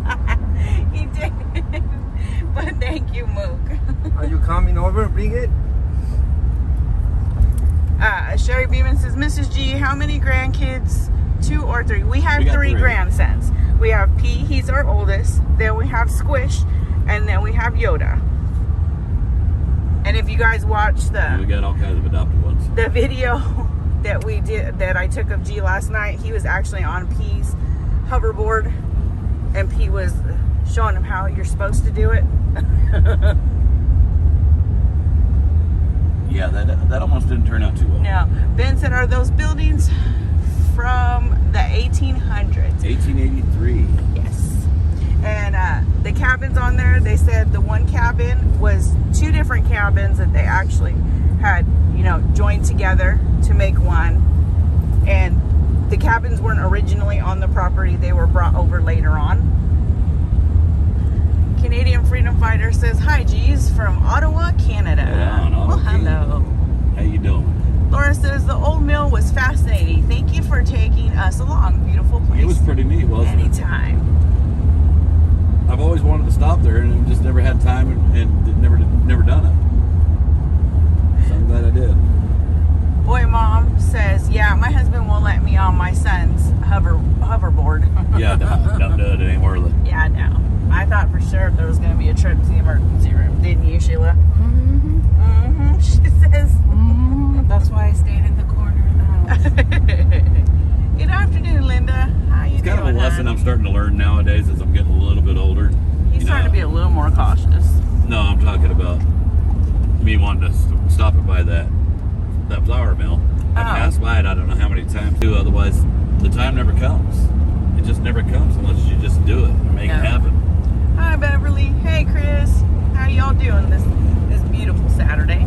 Speaker 2: He did. But thank you, Mook.
Speaker 3: Are you coming over? Bring it.
Speaker 2: Sherry Beeman says, Mrs. G, how many grandkids? 2 or 3? We have
Speaker 1: We got
Speaker 2: 3
Speaker 1: 3.
Speaker 2: grandsons. We have P, he's our oldest. Then we have Squish, and then we have Yoda. And if you guys watch
Speaker 1: We got all kinds of adopted ones.
Speaker 2: the video that I took of G last night, he was actually on P's hoverboard, and P was showing him how you're supposed to do it.
Speaker 1: Yeah, that almost didn't turn out too well.
Speaker 2: Now, Ben said, are those buildings from the 1800s?
Speaker 1: 1883.
Speaker 2: Yes. And the cabins on there, they said the one cabin was 2 different cabins that they actually had, joined together to make one. And the cabins weren't originally on the property, they were brought over later on. Canadian Freedom Fighter says, hi, G's from Ottawa, Canada.
Speaker 1: Yeah, on Ottawa,
Speaker 2: Well, hello.
Speaker 1: How you doing?
Speaker 2: Laura says, the old mill was fascinating. Thank you for taking us along. Beautiful place.
Speaker 1: It was pretty neat, wasn't it?
Speaker 2: Anytime.
Speaker 1: I've always wanted to stop there and just never had time and never done it. So I'm glad I did.
Speaker 2: Boy Mom says, yeah, my husband won't let me on my son's hoverboard.
Speaker 1: Yeah, don't do it. It ain't worth it.
Speaker 2: Yeah, no. I thought for sure there was going to be a trip to the emergency room. Didn't you, Sheila?
Speaker 7: Mm-hmm.
Speaker 2: Mm-hmm. She says.
Speaker 7: Mm-hmm. That's why I stayed in the corner of the house.
Speaker 2: Good afternoon, Linda. How you
Speaker 1: It's
Speaker 2: doing?
Speaker 1: kind of a lesson
Speaker 2: hon?
Speaker 1: I'm starting to learn nowadays as I'm getting a little bit older.
Speaker 2: He's starting to be a little more cautious.
Speaker 1: No, I'm talking about me wanting to stop it by that flour mill. I passed by it I don't know how many times too. Otherwise, the time never comes. It just never comes unless you just do it and make it happen.
Speaker 2: Hi, Beverly. Hey, Chris. How y'all doing this beautiful Saturday?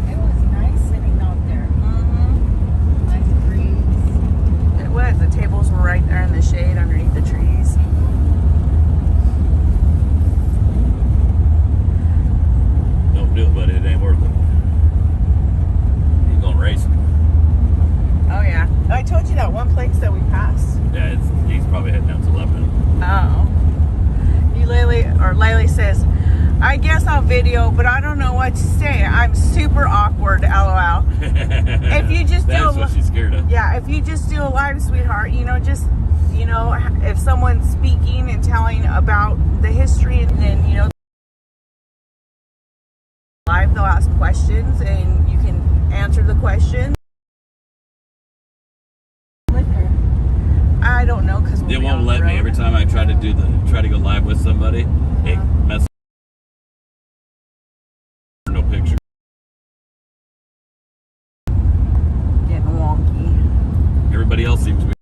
Speaker 4: It was nice sitting out there.
Speaker 2: Mm-hmm.
Speaker 4: Nice breeze.
Speaker 2: It was. The tables were right there in the shade underneath the trees.
Speaker 1: Don't do it, buddy. It ain't worth it. He's gonna race it.
Speaker 2: Oh, yeah. I told you that one place that we passed.
Speaker 1: Yeah, he's probably heading down to Lebanon.
Speaker 2: Oh. Laylee says, I guess I'll video, but I don't know what to say. I'm super awkward, LOL. If you just
Speaker 1: That's what she's scared of.
Speaker 2: Yeah, if you just do a live, sweetheart, if someone's speaking and telling about the history, and then, live, they'll ask questions and you can answer the questions. I don't know, because
Speaker 1: It won't let me. Every time I try to go live with somebody, it messes. No picture.
Speaker 2: Getting wonky.
Speaker 1: Everybody else seems to be.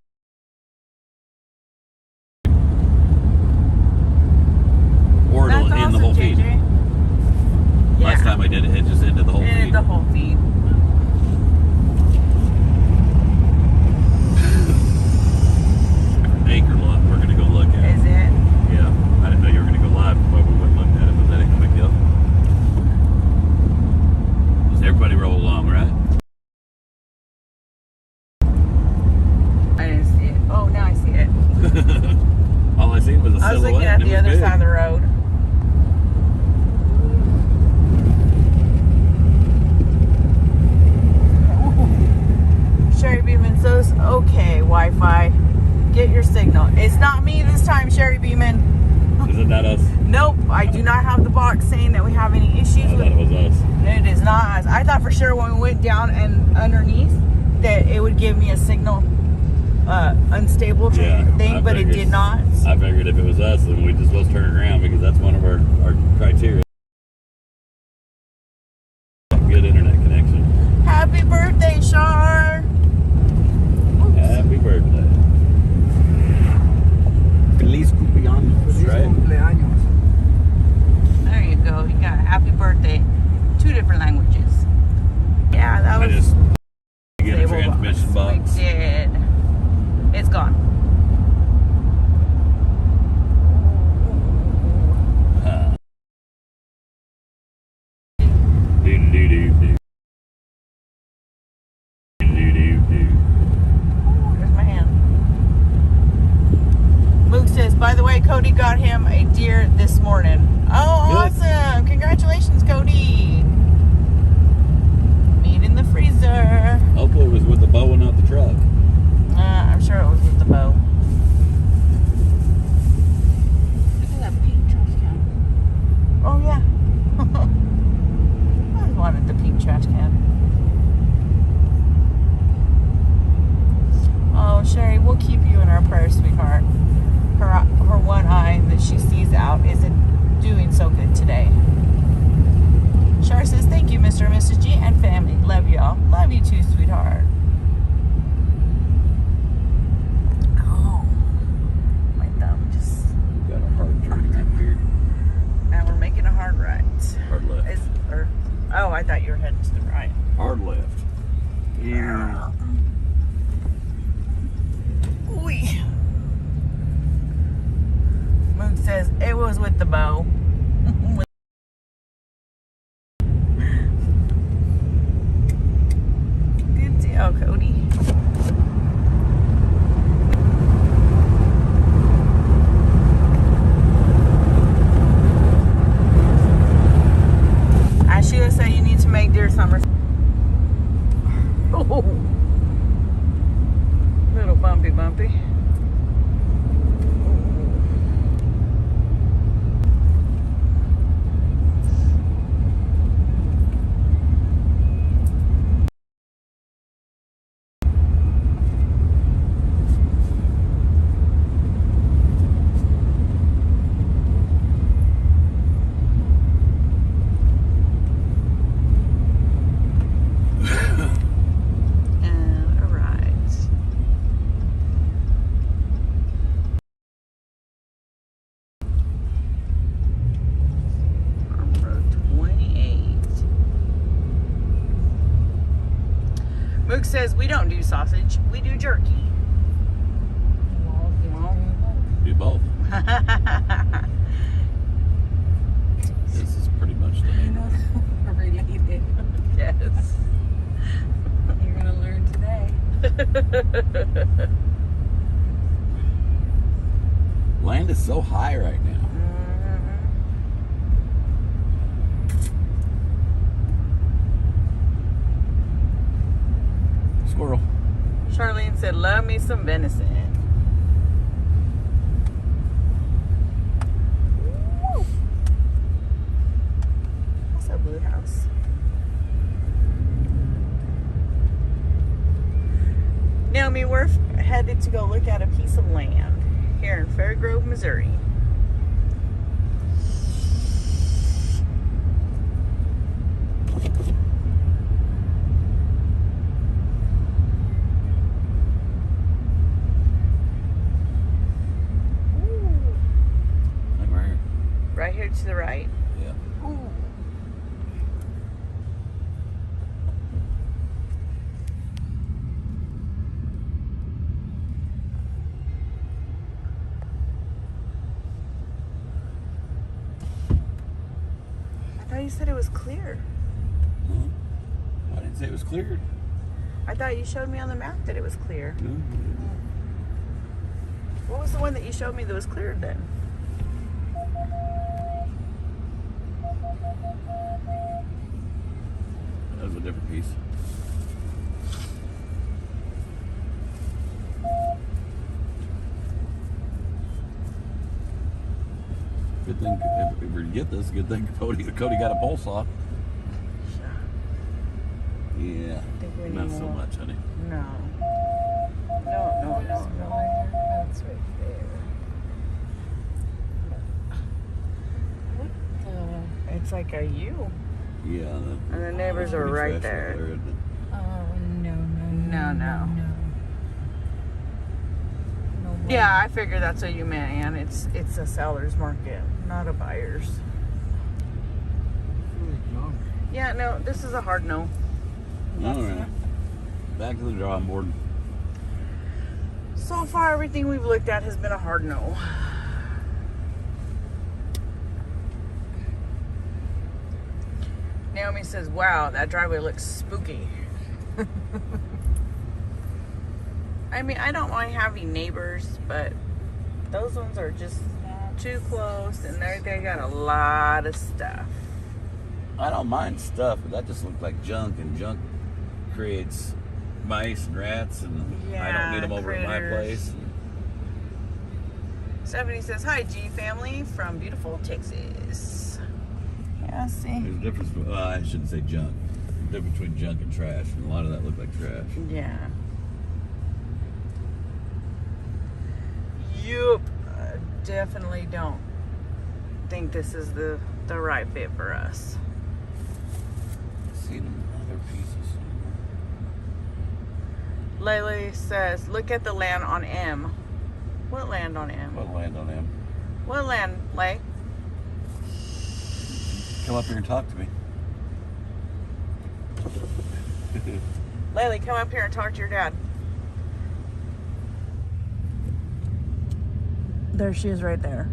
Speaker 2: signal. It's not me this time, Sherry Beeman.
Speaker 1: Isn't that us?
Speaker 2: Nope, I do not have the box saying that we have any issues
Speaker 1: I
Speaker 2: with
Speaker 1: thought it was us.
Speaker 2: it. Is not us. I thought for sure when we went down and underneath that it would give me a signal unstable
Speaker 1: Yeah,
Speaker 2: thing,
Speaker 1: I
Speaker 2: but it
Speaker 1: figured.
Speaker 2: did not.
Speaker 1: I figured if it was us, then we just was turning around because that's one of our criteria. Good internet connection.
Speaker 2: Happy birthday, Shar!
Speaker 1: Happy birthday.
Speaker 5: Feliz cumpleaños.
Speaker 3: Feliz
Speaker 1: Right.
Speaker 3: cumpleaños.
Speaker 2: There you go. You got happy birthday. 2 different languages. Yeah, that
Speaker 1: I
Speaker 2: was
Speaker 1: just get a
Speaker 2: stable
Speaker 1: transmission box.
Speaker 2: We did. It's gone.
Speaker 1: Do-do-do-do. Do-do-do-do.
Speaker 2: There's my hand. Luke says, by the way, Cody got him a deer this morning. Oh,
Speaker 1: Good.
Speaker 2: awesome. Congratulations, Cody. Meat in the freezer.
Speaker 1: Hopefully it was with the bow and not the truck.
Speaker 2: I'm sure it was with the bow.
Speaker 7: Look at that pink trash can.
Speaker 2: Oh, yeah. I wanted the pink trash can. Oh, Sherry, we'll keep you in our prayers, sweetheart. Her one eye that she sees out isn't doing so good today. Char says, thank you, Mr. and Mrs. G and family. Love y'all. Love you too, sweetheart. Oh, my thumb just...
Speaker 1: Got a hard turn right here.
Speaker 2: And we're making a hard right.
Speaker 1: Hard left.
Speaker 2: Oh, I thought you were heading to the right.
Speaker 1: Hard left.
Speaker 2: Yeah. Ooh. Moon says it was with the bow. Good deal, Cody. As Sheila said, you need to make deer summers. Oh, little bumpy. And a right. On road 28. Mook says we don't do sausage, we do jerky. Well,
Speaker 1: Do both. This is pretty much the
Speaker 7: Related.
Speaker 2: yes.
Speaker 7: You're gonna learn today.
Speaker 1: land is so high right now. Squirrel.
Speaker 2: Charlene said, love me some venison. Woo. That's a blue house. Naomi, we're headed to go look at a piece of land here in Fair Grove, Missouri.
Speaker 1: Like right here.
Speaker 2: Right here to the right.
Speaker 1: Yeah.
Speaker 2: Ooh. I thought you said it was clear.
Speaker 1: Huh? I didn't say it was cleared.
Speaker 2: I thought you showed me on the map that it was clear.
Speaker 1: No.
Speaker 2: What was the one that you showed me that was cleared then?
Speaker 1: That was a different piece. thing, if we get this, good thing Cody got a pole saw. Yeah,
Speaker 2: think we
Speaker 1: not
Speaker 2: need
Speaker 1: so
Speaker 2: more.
Speaker 1: much, honey.
Speaker 2: No. No.
Speaker 7: That's right there.
Speaker 2: It's like a U.
Speaker 1: Yeah.
Speaker 2: And the neighbors are right there.
Speaker 1: Isn't it?
Speaker 7: Oh, no.
Speaker 2: No. Yeah, I figured that's what you meant, Ann. It's a seller's market, not a buyer's. Yeah, no, this is a hard no.
Speaker 1: All right. Back to the drawing board.
Speaker 2: So far, everything we've looked at has been a hard no. Naomi says, wow, that driveway looks spooky. I mean, I don't mind having neighbors, but those ones are just too close, and they got a lot of stuff.
Speaker 1: I don't mind stuff, but that just looks like junk, and junk creates mice and rats, and I don't need them over at my
Speaker 2: critters.
Speaker 1: place.
Speaker 2: Stephanie says, hi, G family from beautiful Texas. Yeah, see?
Speaker 1: There's a difference. Well, I shouldn't say junk. There's a difference between junk and trash, and a lot of that looked like trash.
Speaker 2: Yeah. Yup. I definitely don't think this is the right fit for us.
Speaker 1: Seen them other pieces.
Speaker 2: Layla says, look at the land on M. What land on M?
Speaker 1: What land on them?
Speaker 2: What land, Lay?
Speaker 1: Come up here and talk to me.
Speaker 2: Layla, come up here and talk to your dad. There she is right there.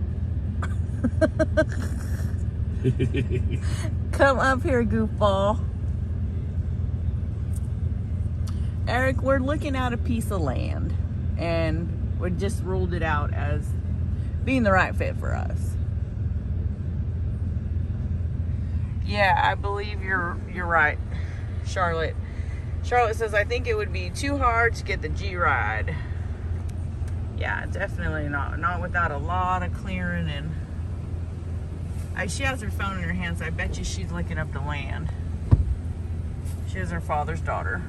Speaker 2: Come up here, goofball. Eric, we're looking at a piece of land, and we just ruled it out as being the right fit for us. Yeah, I believe you're right, Charlotte. Charlotte says, I think it would be too hard to get the G-Ride. Yeah, definitely not. Not without a lot of clearing, and she has her phone in her hands. I bet you she's looking up the land. She is her father's daughter.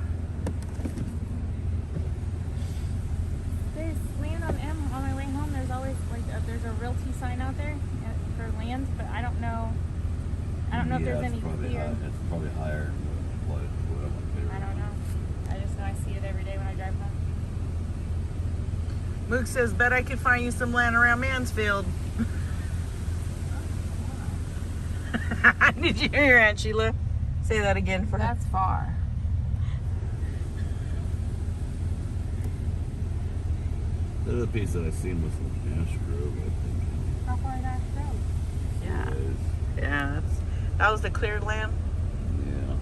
Speaker 7: There's land on M on my way home. There's always there's a realty sign out there for land, but I don't know. If there's any here.
Speaker 1: It's probably higher than what I want to pay.
Speaker 7: I don't know. I just know I see it every day when I drive home.
Speaker 2: Mook says, bet I could find you some land around Mansfield. Did you hear your Aunt Sheila? Say that again for her.
Speaker 7: That's far.
Speaker 1: The other piece that I seen was in Ash Grove, I think.
Speaker 7: How far is that road?
Speaker 2: Yeah.
Speaker 1: It is.
Speaker 2: Yeah, that was the cleared land.
Speaker 1: Yeah.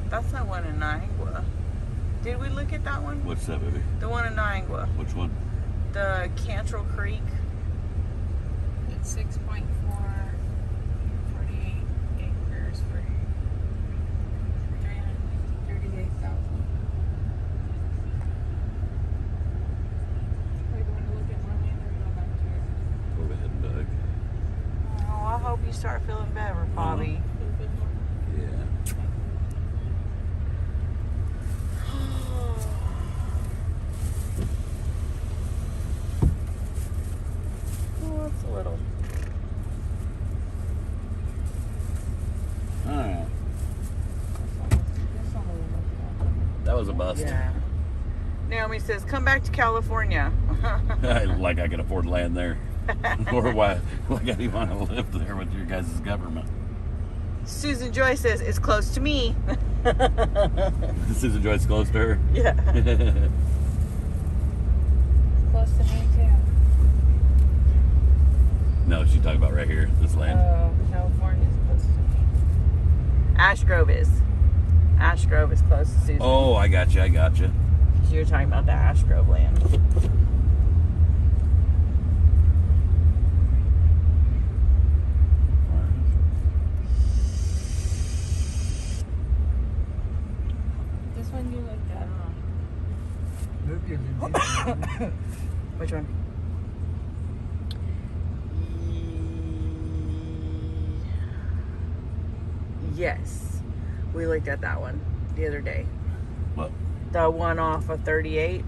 Speaker 2: That's that one in Niagara. Did we look at that one?
Speaker 1: What's that, baby?
Speaker 2: The one in Niagara.
Speaker 1: Which one?
Speaker 2: The Cantrell Creek.
Speaker 7: It's 6.4, 48 acres for 338,000. Are you going to look at more land or go back to it?
Speaker 1: Go ahead and Doug.
Speaker 2: Oh, I hope you start feeling better, Bobby.
Speaker 1: Yeah.
Speaker 2: Oh, it's a little.
Speaker 1: Alright. That was a bust.
Speaker 2: Yeah. Naomi says, come back to California.
Speaker 1: Like I can afford land there. Or why? Like I do want to live there with your guys' government.
Speaker 2: Susan Joy says, it's close to me.
Speaker 1: Susan Joy's close to her.
Speaker 2: Yeah.
Speaker 7: Close to me too.
Speaker 1: No, she's talking about right here, this land.
Speaker 7: Oh, California's close to me.
Speaker 2: Ash Grove is. Ash Grove is close to Susan.
Speaker 1: Oh, I got you.
Speaker 2: You're talking about the Ash Grove land.
Speaker 7: This one you looked at.
Speaker 3: Look
Speaker 2: Which one? Yes. We looked at that one the other day.
Speaker 1: What?
Speaker 2: The one off of 38.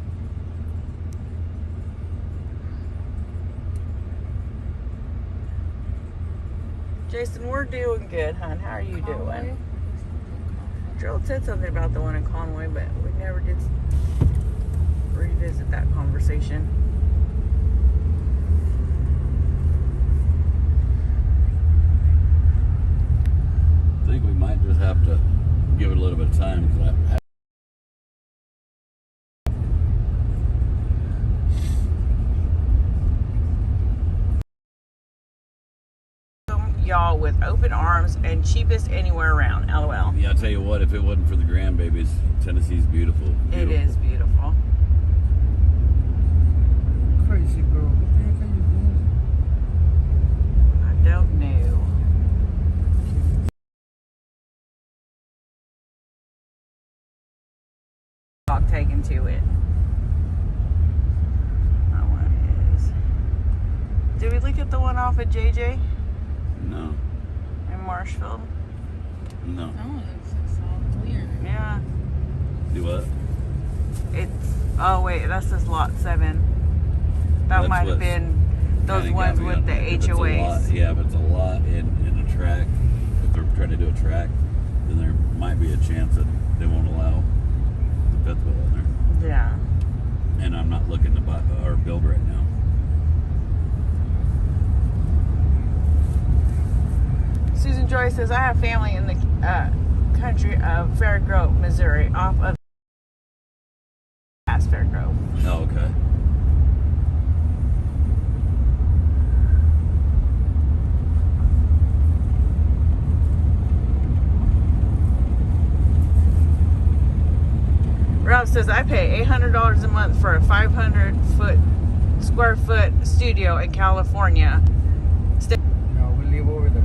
Speaker 2: Jason, we're doing good, hon. How are you doing? Gerald said something about the one in Conway, but we never did revisit that conversation.
Speaker 1: I think we might just have to give it a little bit of time because
Speaker 2: y'all with open arms and cheapest anywhere around. LOL.
Speaker 1: yeah, I tell you what, if it wasn't for the grandbabies, Tennessee's beautiful.
Speaker 2: It is beautiful.
Speaker 3: Crazy girl. What the heck are you doing?
Speaker 2: I don't know. Dog taken to it. That one is. Did we look at the one off at JJ
Speaker 1: No,
Speaker 2: in Marshfield?
Speaker 1: no.
Speaker 7: Oh, it's all clear.
Speaker 2: Yeah.
Speaker 1: Do what?
Speaker 2: It's. Oh wait, that's just lot 7. That
Speaker 1: That's
Speaker 2: might have
Speaker 1: what's
Speaker 2: been those
Speaker 1: Kinda
Speaker 2: ones
Speaker 1: got me
Speaker 2: with
Speaker 1: on
Speaker 2: the
Speaker 1: there. If it's a lot-
Speaker 2: HOAs.
Speaker 1: yeah, if it's a lot in a track, if they're trying to do a track, then there might be a chance that they won't allow the fifth wheel in there.
Speaker 2: Yeah.
Speaker 1: And I'm not looking to buy or build right now.
Speaker 2: Susan Joy says, I have family in the country of Fairgrove, Missouri, off of past Fairgrove.
Speaker 1: Oh, okay.
Speaker 2: Rob says, I pay $800 a month for a 500 square foot studio in California.
Speaker 3: No, we live over there.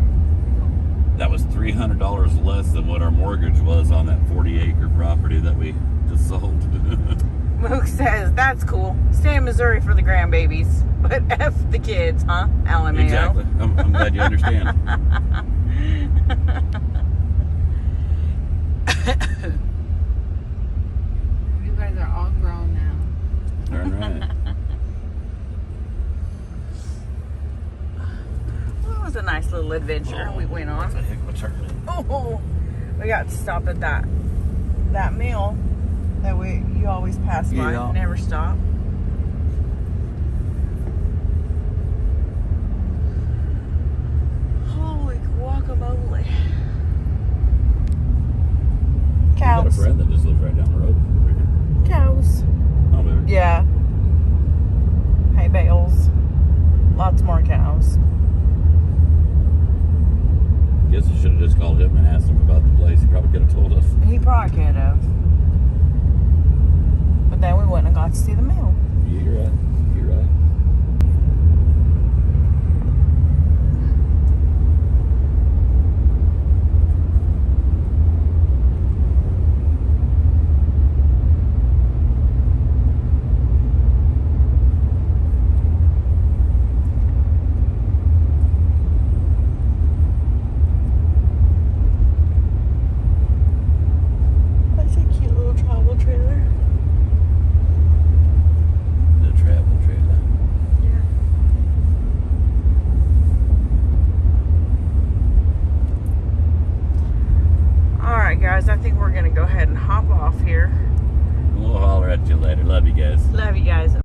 Speaker 1: That was $300 less than what our mortgage was on that 40-acre property that we just sold.
Speaker 2: Mook says, that's cool. Stay in Missouri for the grandbabies. But F the kids, huh? LMAO.
Speaker 1: Exactly. I'm glad you understand.
Speaker 7: You guys are all grown now.
Speaker 1: Darn right.
Speaker 2: Well, it was a nice little adventure we went on.
Speaker 1: What the heck of a turn.
Speaker 2: Oh, we got to stop at that mill that you always pass by,
Speaker 1: Yeah.
Speaker 2: never stop. Holy guacamole!
Speaker 1: I got a
Speaker 2: Cows,
Speaker 1: friend that just lives right down the road.
Speaker 2: cows.
Speaker 1: Oh, maybe.
Speaker 2: Yeah. Hay bales. Lots more cows.
Speaker 1: Guess you should have just called him and asked him about the place. He probably could have told us.
Speaker 2: He probably could have. But then we wouldn't have got to see the mill.
Speaker 1: You're right. You're right.
Speaker 2: That's a cute little travel trailer.
Speaker 1: The travel trailer.
Speaker 2: Yeah. Alright guys, I think we're gonna go ahead and hop off here.
Speaker 1: We'll holler at you later. Love you guys.
Speaker 2: Love you guys.